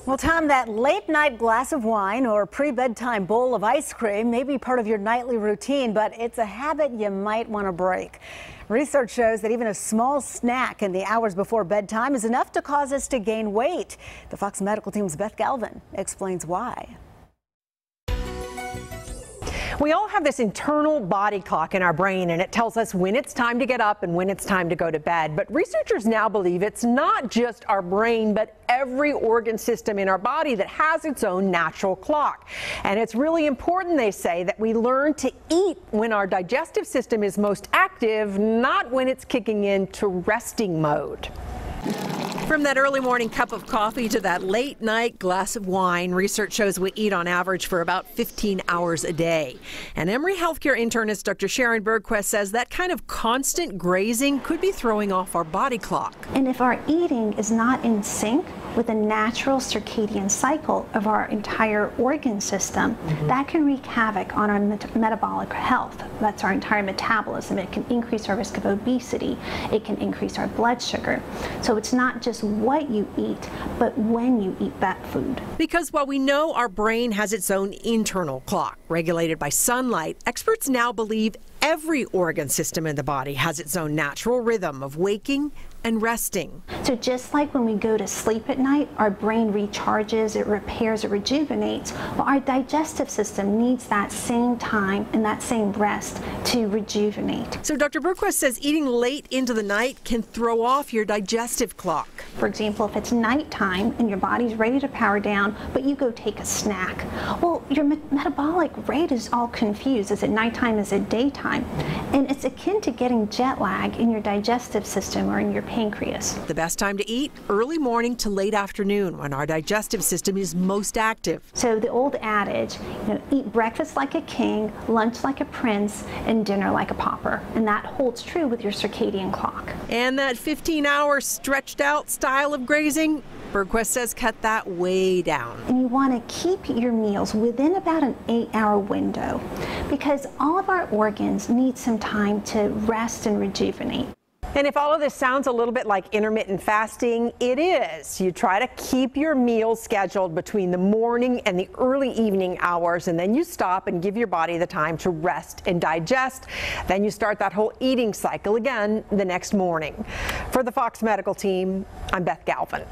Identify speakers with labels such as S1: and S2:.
S1: Well, Tom, that late night glass of wine or pre-bedtime bowl of ice cream may be part of your nightly routine, but it's a habit you might want to break. Research shows that even a small snack in the hours before bedtime is enough to cause us to gain weight. The Fox Medical Team's Beth Galvin explains why.
S2: We all have this internal body clock in our brain, and it tells us when it's time to get up and when it's time to go to bed. But researchers now believe it's not just our brain, but every organ system in our body that has its own natural clock. And it's really important, they say, that we learn to eat when our digestive system is most active, not when it's kicking into resting mode.
S3: From that early morning cup of coffee to that late night glass of wine, research shows we eat on average for about 15 hours a day. And Emory Healthcare internist Dr. Sharon Bergquist says that kind of constant grazing could be throwing off our body clock.
S4: And if our eating is not in sync with the natural circadian cycle of our entire organ system, that can wreak havoc on our metabolic health. That's our entire metabolism. It can increase our risk of obesity. It can increase our blood sugar. So it's not just what you eat, but when you eat that food.
S3: Because while we know our brain has its own internal clock regulated by sunlight, experts now believe every organ system in the body has its own natural rhythm of waking and resting.
S4: So just like when we go to sleep at night, our brain recharges, it repairs, it rejuvenates. Well, our digestive system needs that same time and that same rest to rejuvenate.
S3: So Dr. Bergquist says eating late into the night can throw off your digestive clock.
S4: For example, if it's nighttime and your body's ready to power down, but you go take a snack, well, your metabolic rate is all confused. Is it nighttime? Is it daytime? And it's akin to getting jet lag in your digestive system or in your pancreas.
S3: The best time to eat, early morning to late afternoon, when our digestive system is most active.
S4: So the old adage, eat breakfast like a king, lunch like a prince, and dinner like a pauper. And that holds true with your circadian clock.
S3: And that 15-hour stretched out style of grazing, Bergquist says cut that way down.
S4: And you want to keep your meals within about an 8-hour window because all of our organs need some time to rest and rejuvenate.
S2: And if all of this sounds a little bit like intermittent fasting, it is. You try to keep your meals scheduled between the morning and the early evening hours, and then you stop and give your body the time to rest and digest. Then you start that whole eating cycle again the next morning. For the Fox Medical Team, I'm Beth Galvin.